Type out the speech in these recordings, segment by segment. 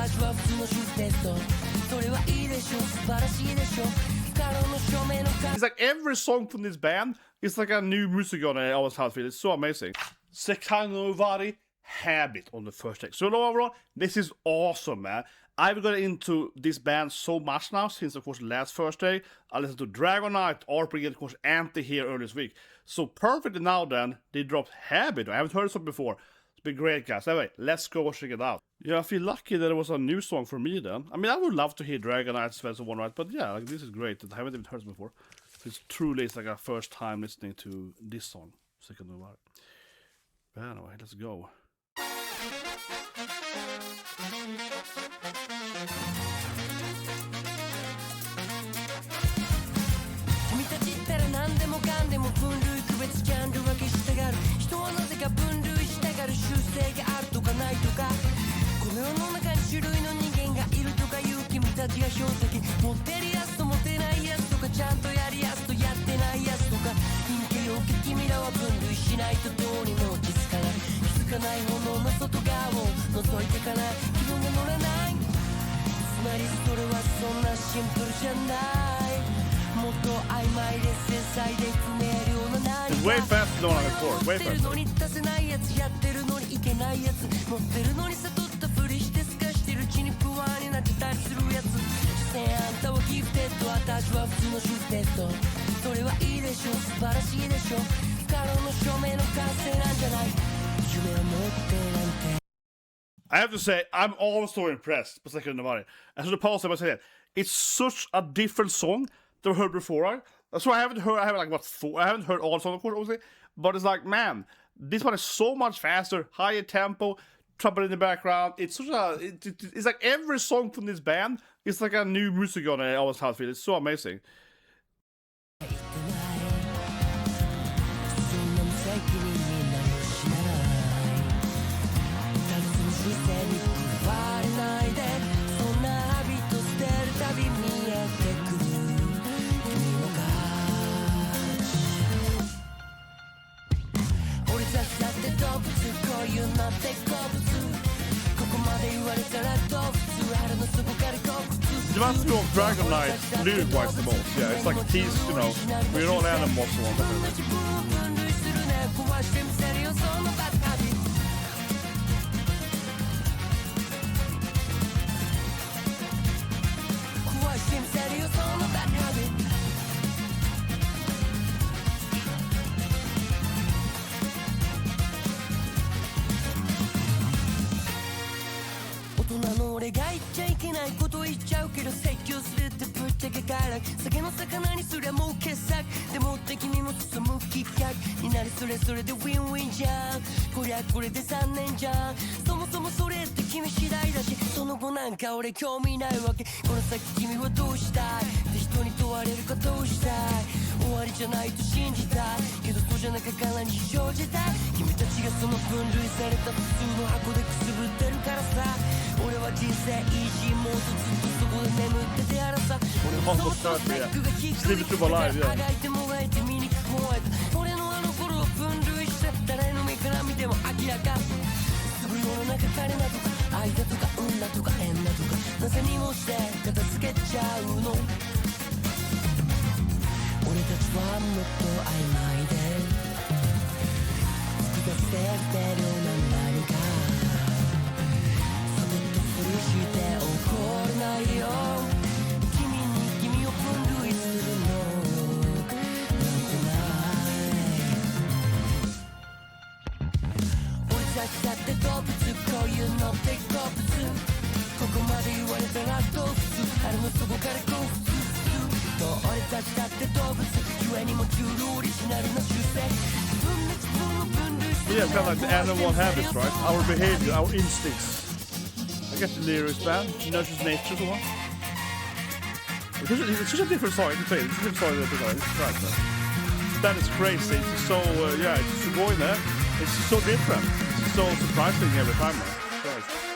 私は普通の主テストそれはいいでしょ素晴らしいでしょ不可能の証明の数 It's like every song from this band is like a new music on it. I always have feel it's so amazing. SEKAI no OWARI, Habit on the first take. So overall, this is awesome, man. I've got into this band so much now since, of course, last Thursday. I listened to Dragonite, RPG, and of course, Anti here earlier this week. So perfectly now then, they dropped Habit. I haven't heard it before. It's been great, guys. Anyway, let's go check it out. Yeah, I feel lucky that it was a new song for me then. I mean, I would love to hear Dragonite, Svensson One Right, but yeah, like this is great. I haven't even heard it before. It's truly like our first time listening to this song, SEKAI no OWARI. But anyway, let's go. 君たちったら何でもかんでも分類区別ジャンル分けしたがる人はなぜか分類したがる習性があるとかないとかこの世の中に種類の人間がいるとかいう君たちが標的持ってるやつと持てないやつとかちゃんとやるやつとやってないやつとか陰気陽気君らは分類しないとどうにも落ち着かない気づかない炎の外側を覗いてかない気分が乗らないつまりそれはそんなシンプルじゃないもっと曖昧で繊細で不明瞭な何か Way faster than on the chord. Way 持ってる faster. のに出せないやつやってるのにいけないやつ持ってるのに悟ったふりして透かしてるうちに不安になってたりするやつ所詮あんたはギフテッド私は普通の主テストそれはいいでしょ素晴らしいでしょ不可能の証明の完成なんじゃない夢を持ってなんて I have to say, I'm also impressed by SEKAI no OWARI. I should pause it by saying it's such a different song than I've heard before. That's why I haven't heard, I haven't heard all the songs, of course, obviously, but it's like, man, this one is so much faster, higher tempo, trumpet in the background. It's such a, it's like every song from this band is like a new music on it. I always have feel. It's so amazing. The ones who of Dragonite lyric-wise the most, yeah, it's like these, you know, we're all animals or whatever. Otonan の俺が言っちゃいけないこと言っちゃうけど説教するってぶっちゃけ快楽酒の魚にすりゃもう傑作でもって君も進むきっかけになりそれぞれでウィンウィンじゃんこりゃこれで3年じゃんそもそもそれって君次第だしその後なんか俺興味ないわけこの先君はどうしたいって人に問われるかどうしたい終わりじゃないと信じたいけどそうじゃなかからに生じたい君たちがその分類された普通の箱でくすぶってるからさ俺は人生イージーモードずっとそこで眠っててあらさ俺もそもそもスペックが低くてあがいてもがいて見にくく燃えた俺のあの頃を分類して誰の目から見ても明らかすぐ世の中彼なとか愛だとか運だとか縁だとかなぜにもして片付けちゃうの俺たちはもっと曖昧で複雑で不明瞭な何かして怒らないよ君を分類するのなんてない俺たちだって動物こういうのって好物ここまで言われたらどう普通あれの底からこう普通と俺たちだって動物故にも中ルオリジナルな習性自分で自分を分類する Yeah, it's kind of like the animal habits, right? Our behavior, our instincts. I get the lyrics, man. Nurtures nature, so on. It's such a different song. It's a different song than the other. It's right, man. That is crazy. It's so, yeah, it's so going there. It's so different. It's so surprising every time, man. Right.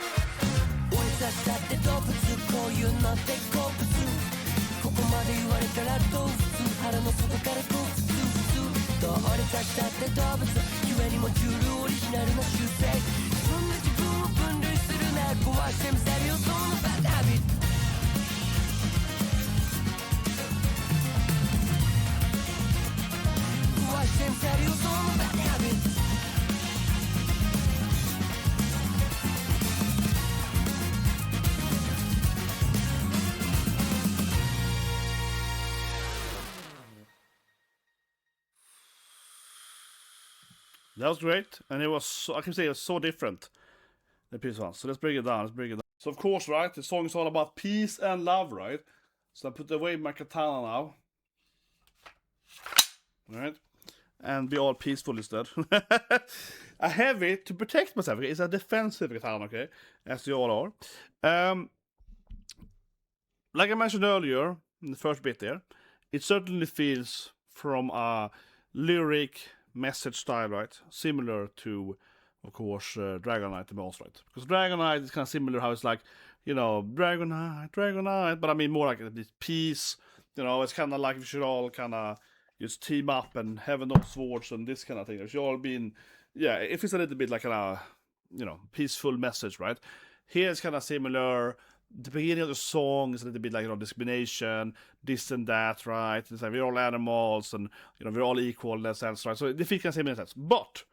That was great, and it was so, I can say it was so different the previous one. So let's break it down. So of course, right, the song is all about peace and love, right? So I put away my katana now, right, and be all peaceful instead. I have it to protect myself. Okay? It's a defensive katana, okay, as you all are. Like I mentioned earlier in the first bit there, it certainly feels from a lyric message style, right? Similar to, of course, Dragonite the most, right? Because Dragonite is kind of similar how it's like, you know, Dragonite, but I mean more like this peace, you know, it's kind of like we should all kind of just team up and have no swords and this kind of thing. It should all be, yeah, it feels a little bit like a, you know, peaceful message, right? Here it's kind of similar. The beginning of the song is a little bit like, you know, discrimination, this and that, right? It's like we're all animals and, you know, we're all equal in that sense, right? So the feel can say many sense. But,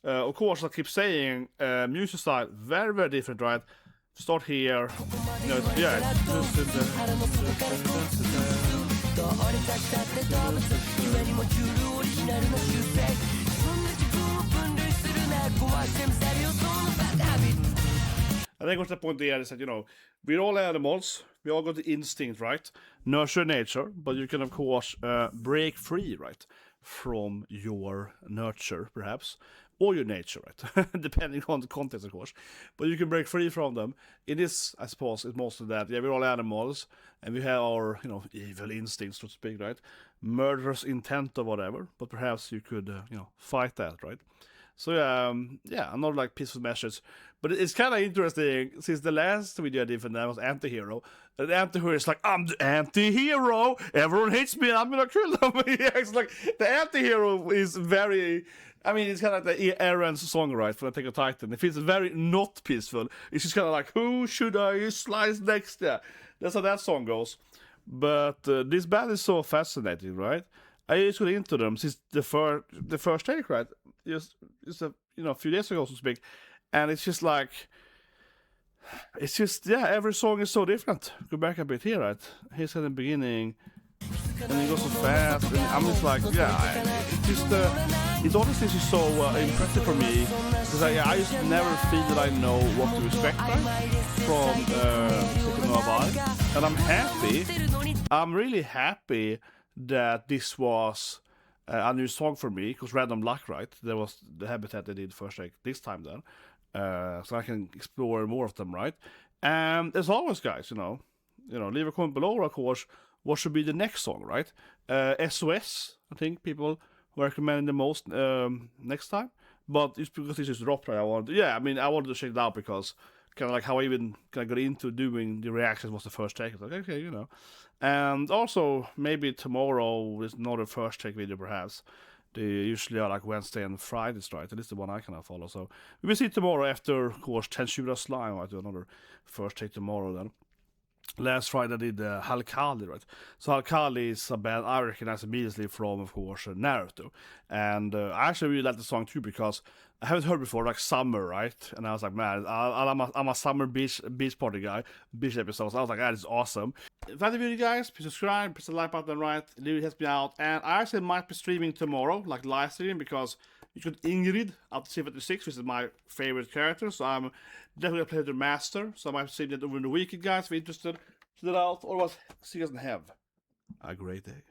of course, I keep saying, music style, very, very different, right? Start here, you know, yeah. I think what's the point there is that, you know, we're all animals, we all got the instinct, right? Nurture nature, but you can, of course, break free, right? From your nurture, perhaps, or your nature, right? Depending on the context, of course. But you can break free from them. It is, I suppose, it's mostly that, yeah, we're all animals, and we have our, you know, evil instincts, so to speak, right? Murderous intent or whatever, but perhaps you could, you know, fight that, right? So, yeah, another, like, peaceful message. But it's kind of interesting, since the last video I did for them was anti-hero. And the anti-hero is like, I'm the anti-hero! Everyone hates me and I'm gonna kill them! Yeah, it's like, the anti-hero is very... I mean, it's kind of like the Aaron's song, right, from Attack on Titan. It feels very not peaceful. It's just kind of like, who should I slice next? Yeah, that's how that song goes. But this band is so fascinating, right? I just got into them since the first take, right? Just a, you know, a few days ago, so to speak. And it's just like, it's just, yeah, every song is so different. Go back a bit here, right? Here's at the beginning, and it goes so fast, and I'm just like, yeah, it's just, it honestly is just so impressive for me, because I just never feel that I know what to expect, right? From SEKAI NO OWARI. And I'm happy, I'm really happy that this was a new song for me, because Random Luck, right? There was the Habitat they did first, like, this time then. So I can explore more of them, right? And as always, guys, you know, leave a comment below, of course, what should be the next song, right? SOS, I think people recommend the most next time. But it's because this is dropped, right? I wanted to check it out because kind of like how I even kind of got into doing the reactions was the first take. It's like, okay, you know. And also, maybe tomorrow is another first take video, perhaps. They usually are like Wednesday and Fridays, right? At least the one I kind of follow. So we will see tomorrow after, of course, Tenshura Slime. I do another first take tomorrow then. Last Friday I did Halkali, right? So Halkali is a band I recognize immediately from, of course, Naruto. And I actually really like the song too because I haven't heard before, like Summer, right? And I was like, man, I'm a summer beach party guy, beach episodes. I was like, that is awesome. If you like the video, guys, please subscribe, press the like button, right? It really helps me out. And I actually might be streaming tomorrow, like live streaming, because you got Ingrid up to 76, which is my favorite character. So I'm definitely gonna play the master. So I might stream that over the weekend, guys. If you're interested, check it out. Otherwise, see you guys and have a great day.